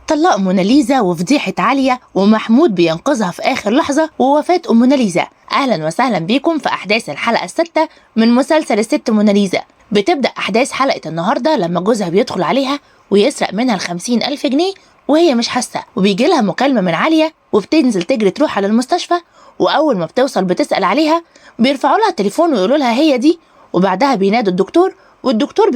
طلاق موناليزا وفضيحة عالية ومحمود بينقذها في آخر لحظة ووفاة موناليزا. أهلا وسهلا بيكم في أحداث الحلقة السادسة من مسلسل الست موناليزا. بتبدأ أحداث حلقة النهاردة لما جوزها بيدخل عليها ويسرق منها 50,000 جنيه وهي مش حاسة، وبيجيلها مكالمة من عالية وبتنزل تجري تروح على المستشفى، وأول ما بتوصل بتسأل عليها بيرفعوا لها التليفون ويقولوا لها هي دي، وبعدها بينادوا الدكتور والدكتور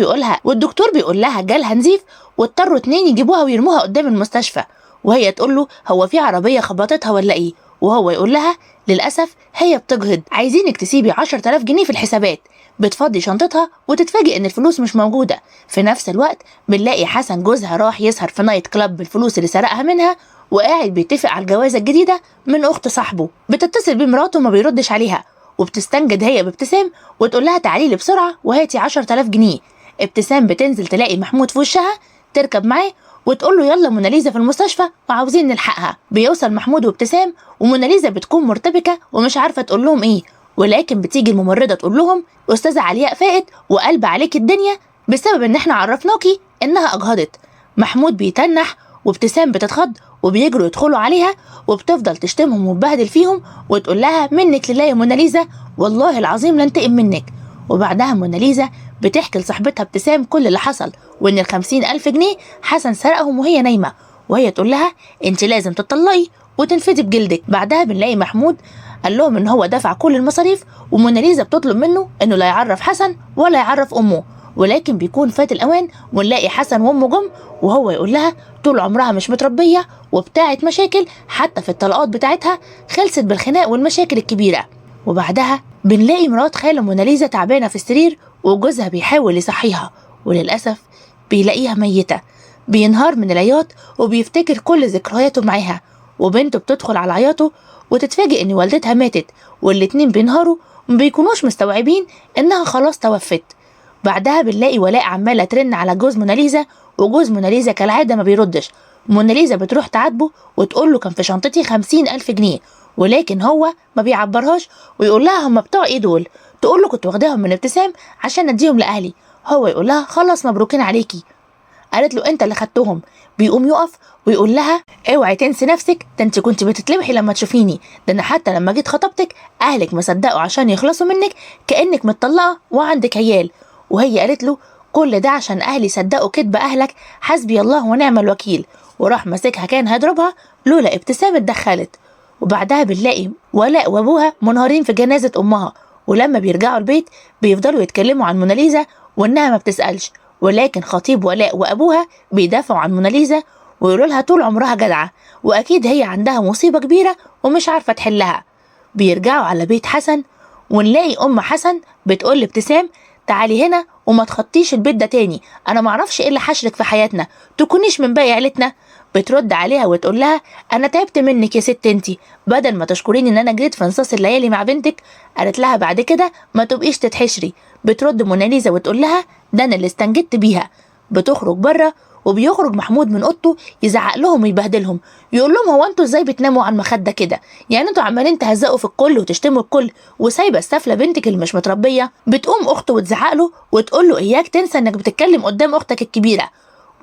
بيقول لها جالها نزيف واضطروا 2 يجيبوها ويرموها قدام المستشفى، وهي تقول له هو في عربية خبطتها ولا ايه، وهو يقول لها للأسف هي بتجهض، عايزينك تسيبي 10,000 جنيه في الحسابات. بتفضي شنطتها وتتفاجئ ان الفلوس مش موجودة. في نفس الوقت بنلاقي حسن جوزها راح يسهر في نايت كلاب بالفلوس اللي سرقها منها، وقاعد بيتفق على الجوازة الجديدة من أخت صاحبه. بتتصل بمراته وما بيردش عليها، وبتستنجد هي بابتسام وتقول لها تعالي لي بسرعة وهاتي 10,000 جنيه. ابتسام بتنزل تلاقي محمود في وشها، تركب معاه وتقول له يلا موناليزا في المستشفى وعاوزين نلحقها. بيوصل محمود وابتسام وموناليزا بتكون مرتبكة ومش عارفة تقول لهم ايه، ولكن بتيجي الممرضة تقول لهم أستاذة علياء فائت وقلب عليك الدنيا بسبب ان احنا عرفناكي انها اجهضت. محمود بيتنح وابتسام بتتخض وبيجروا يدخلوا عليها، وبتفضل تشتمهم وتبهدل فيهم وتقول لها منك لله يا موناليزا والله العظيم لانتقم منك. وبعدها موناليزا بتحكي لصاحبتها ابتسام كل اللي حصل، وان 50,000 جنيه حسن سرقهم وهي نايمة، وهي تقول لها انت لازم تطلقي وتنفدي بجلدك. بعدها بنلاقي محمود قال لهم ان هو دفع كل المصاريف، وموناليزا بتطلب منه انه لا يعرف حسن ولا يعرف امه، ولكن بيكون فات الاوان ونلاقي حسن وامه جم، وهو يقول لها طول عمرها مش متربيه وبتاعه مشاكل، حتى في الطلقات بتاعتها خلصت بالخناق والمشاكل الكبيره. وبعدها بنلاقي مرات خاله موناليزا تعبانه في السرير وجوزها بيحاول يصحيها، وللاسف بيلاقيها ميته. بينهار من العياط وبيفتكر كل ذكرياته معاها، وبنته بتدخل على عياطه وتتفاجئ ان والدتها ماتت، والاتنين بينهاروا ومبيكونوش مستوعبين انها خلاص توفت. بعدها بنلاقي ولاء عمالة ترن على جوز موناليزا، وجوز موناليزا كالعادة ما بيردش. موناليزا بتروح تعاتبه وتقول له كان في شنطتي 50,000 جنيه، ولكن هو ما بيعبرهاش ويقول لها هم بتوع ايه دول؟ تقول له كنت واخداهم من ابتسام عشان اديهم لاهلي. هو يقول لها خلاص مبروكين عليكي. قالت له انت اللي خدتهم. بيقوم يقف ويقول لها اوعي تنسي نفسك، ده انت كنت بتتلوحي لما تشوفيني، ده انا حتى لما جيت خطبتك اهلك ما صدقوا عشان يخلصوا منك كانك متطلقه وعندك عيال. وهي قالت له كل ده عشان اهلي صدقوا كدب اهلك، حسبي الله ونعم الوكيل، وراح ماسكها كان هيضربها لولا ابتسام اتدخلت. وبعدها بنلاقي ولاء وابوها منهارين في جنازه امها، ولما بيرجعوا البيت بيفضلوا يتكلموا عن موناليزا وانها ما بتسالش، ولكن خطيب ولاء وابوها بيدافعوا عن موناليزا ويقولوا لها طول عمرها جدعه واكيد هي عندها مصيبه كبيره ومش عارفه تحلها. بيرجعوا على بيت حسن ونلاقي ام حسن بتقول لابتسام تعالي هنا وما تخطيش البيت ده تاني، انا معرفش ايه اللي حشرك في حياتنا، تكونيش من باقي عيلتنا. بترد عليها وتقول لها انا تعبت منك يا ست انتي، بدل ما تشكريني ان انا جريت في نصاص الليالي مع بنتك. قالت لها بعد كده ما تبقيش تتحشري. بترد موناليزا وتقول لها ده انا اللي استنجدت بيها. بتخرج بره وبيخرج محمود من اوضته يزعق لهم ويبهدلهم، يقول لهم هو انتوا ازاي بتناموا على المخده كده؟ يعني انتوا عمالين تهزقوا في الكل وتشتموا الكل وسايبه السفله بنتك اللي مش متربيه. بتقوم اخته وتزعق له وتقول له اياك تنسى انك بتتكلم قدام اختك الكبيره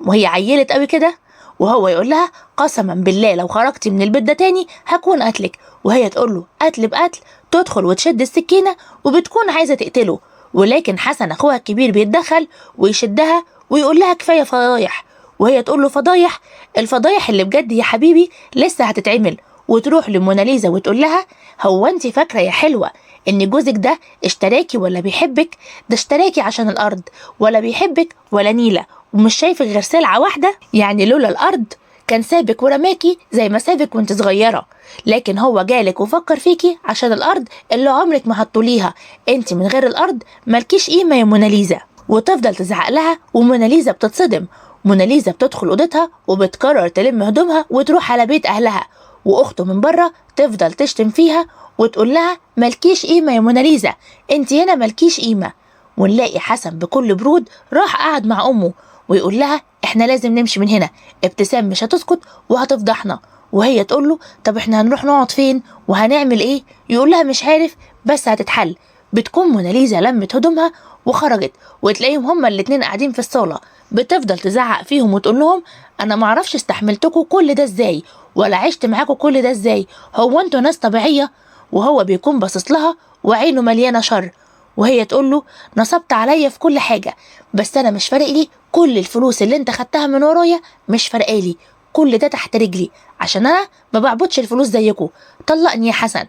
وهي عيلت قوي كده. وهو يقول لها قسما بالله لو خرجتي من البيت ده تاني هكون قتلك. وهي تقول له قتل بقتل. تدخل وتشد السكينه وبتكون عايزه تقتله، ولكن حسن اخوها الكبير بيتدخل ويشدها ويقول لها كفايه فضايح. وهي تقول له فضايح؟ الفضايح اللي بجد يا حبيبي لسه هتتعمل. وتروح لموناليزا وتقول لها هو انت فاكره يا حلوه ان جوزك ده اشتراكي ولا بيحبك؟ ده اشتراكي عشان الارض، ولا بيحبك ولا نيله، ومش شايفك غير سلعه واحده، يعني لولا الارض كان سابك ورماكي زي ما سابك وانت صغيره، لكن هو جالك وفكر فيكي عشان الارض اللي عمرك ما هتطوليها، انت من غير الارض مالكيش قيمه يا موناليزا. وتفضل تزعق لها وموناليزا بتتصدم. موناليزا بتدخل اوضتها وبتقرر تلم هدومها وتروح على بيت اهلها، واخته من بره تفضل تشتم فيها وتقول لها مالكيش قيمه يا موناليزا، انت هنا مالكيش قيمه. ونلاقي حسن بكل برود راح قعد مع امه ويقول لها احنا لازم نمشي من هنا، ابتسام مش هتسكت وهتفضحنا. وهي تقول له طب احنا هنروح نقعد فين وهنعمل ايه؟ يقول لها مش عارف بس هتتحل. بتكون موناليزا لمت هدومها وخرجت وتلاقيهم هما الاتنين قاعدين في الصالة، بتفضل تزعق فيهم وتقول لهم انا معرفش استحملتكوا كل ده ازاي، ولا عشت معاكوا كل ده ازاي، هو انتوا ناس طبيعية؟ وهو بيكون باصص لها وعينه مليانة شر، وهي تقول له نصبت عليا في كل حاجة، بس انا مش فارق لي كل الفلوس اللي انت خدتها من ورايا، مش فارقالي، كل ده تحت رجلي عشان انا ما بعبطش الفلوس زيكوا، طلقني يا حسن.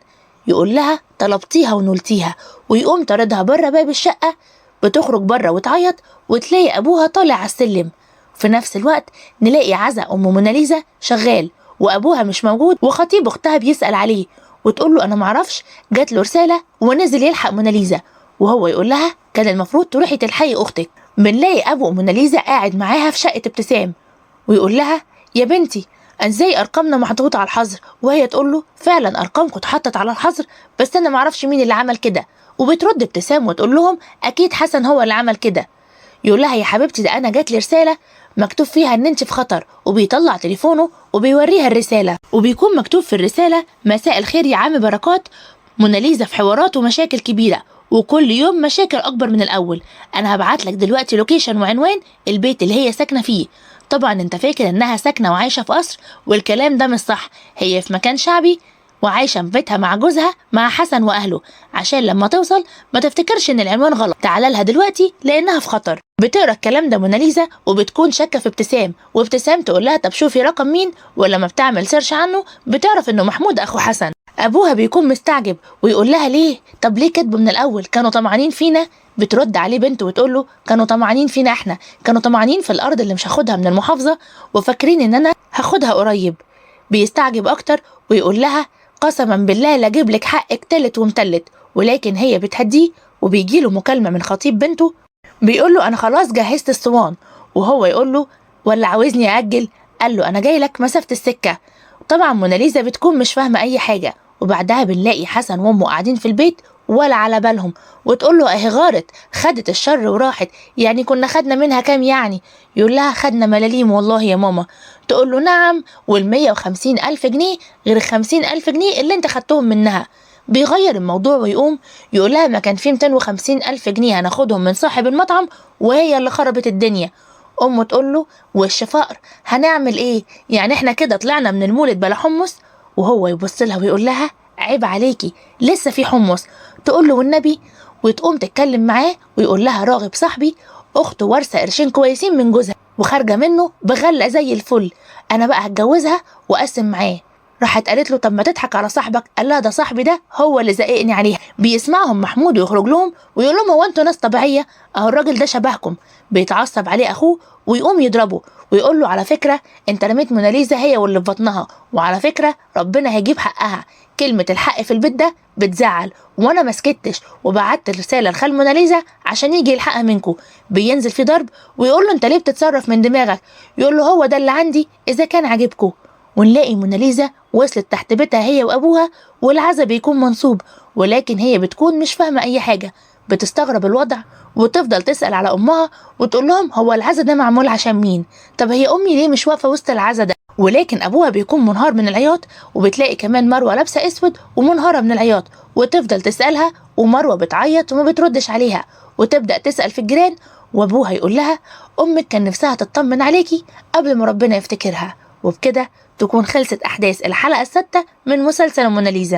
يقول لها طلبتيها ونلتيها، ويقوم طاردها بره باب الشقة. بتخرج بره وتعيط، وتلاقي ابوها طالع على السلم. في نفس الوقت نلاقي عزا ام موناليزا شغال وابوها مش موجود، وخطيب اختها بيسأل عليه، وتقول له انا معرفش، جات له رسالة ونزل يلحق موناليزا. وهو يقول لها كان المفروض تروحي تلحقي اختك. بنلاقي ابو موناليزا قاعد معاها في شقة ابتسام، ويقول لها يا بنتي ازاي ارقامنا محطوطة على الحظر؟ وهي تقول له فعلا ارقامكم اتحطت على الحظر، بس انا معرفش مين اللي عمل كده. وبترد ابتسام وتقول لهم اكيد حسن هو اللي عمل كده. يقول لها يا حبيبتي ده انا جات لي رساله مكتوب فيها ان انت في خطر، وبيطلع تليفونه وبيوريها الرساله، وبيكون مكتوب في الرساله مساء الخير يا عم بركات، موناليزا في حوارات ومشاكل كبيره، وكل يوم مشاكل اكبر من الاول. انا هبعت لك دلوقتي لوكيشن وعنوان البيت اللي هي ساكنه فيه. طبعا انت فاكر انها ساكنه وعايشه في قصر، والكلام ده مش صح، هي في مكان شعبي وعايشه في بيتها مع جوزها مع حسن واهله، عشان لما توصل ما تفتكرش ان العنوان غلط. تعال لها دلوقتي لانها في خطر. بتقرا الكلام ده موناليزا وبتكون شاكه في ابتسام، وابتسام تقول لها طب شوفي رقم مين، ولما بتعمل سيرش عنه بتعرف انه محمود اخو حسن. ابوها بيكون مستعجب ويقول لها ليه؟ طب ليه كاتبه من الاول؟ كانوا طمعانين فينا. بترد عليه بنته وتقول له كانوا طمعانين فينا احنا، كانوا طمعانين في الارض اللي مش هاخدها من المحافظه، وفاكرين ان انا هاخدها قريب. بيستعجب اكتر ويقول لها قسما بالله لاجيب لك حقك تلت ومتلت. ولكن هي بتهديه، وبيجيله مكالمه من خطيب بنته بيقول له انا خلاص جهزت الصوان. وهو يقول له ولا عاوزني اجل؟ قال له انا جاي لك مسافه السكه. طبعا موناليزا بتكون مش فاهمه اي حاجه. وبعدها بنلاقي حسن وامه قاعدين في البيت ولا على بالهم، وتقول له اهي غارت خدت الشر وراحت، يعني كنا خدنا منها كام يعني؟ يقول لها خدنا ملاليم والله يا ماما. تقول له نعم، وال150,000 جنيه غير ال50,000 جنيه اللي انت خدتهم منها. بيغير الموضوع ويقوم يقول لها ما كان في 250,000 جنيه هناخدهم من صاحب المطعم، وهي اللي خربت الدنيا. امه تقول له وش فقر، هنعمل ايه يعني؟ احنا كده طلعنا من المولد بلا حمص. وهو يبص لها ويقول لها عيب عليكي لسه في حمص. تقول له والنبي، وتقوم تتكلم معاه ويقول لها راغب صاحبي اخته وارثه قرشين كويسين من جوزها وخارجه منه بغله زي الفل، انا بقى هتجوزها واقسم معاه. راحت قالت له طب ما تضحك على صاحبك. قال لها ده صاحبي ده هو اللي زققني عليها. بيسمعهم محمود ويخرج لهم ويقول لهم هو انتوا ناس طبيعيه؟ اهو الراجل ده شبهكم. بيتعصب عليه اخوه ويقوم يضربه ويقول له على فكره انت رميت موناليزا هي واللي في بطنها، وعلى فكره ربنا هيجيب حقها، كلمه الحق في البيت ده بتزعل، وانا ما سكتش وبعت رساله لخال موناليزا عشان يجي يلحقها منكم. بينزل في ضرب ويقول له انت ليه بتتصرف من دماغك؟ يقول له هو ده اللي عندي اذا كان عاجبكم. ونلاقي موناليزا وصلت تحت بيتها هي وابوها، والعزا بيكون منصوب، ولكن هي بتكون مش فاهمه اي حاجه. بتستغرب الوضع وتفضل تسأل على امها وتقول لهم هو العزا ده معمول عشان مين؟ طب هي امي ليه مش واقفه وسط العزا ده؟ ولكن ابوها بيكون منهار من العياط. وبتلاقي كمان مروه لابسه اسود ومنهاره من العياط، وتفضل تسالها ومروه بتعيط وما بتردش عليها. وتبدا تسال في الجيران، وابوها يقول لها امك كان نفسها تطمن عليكي قبل ما ربنا يفتكرها. وبكده تكون خلصت احداث الحلقه السادسه من مسلسل موناليزا.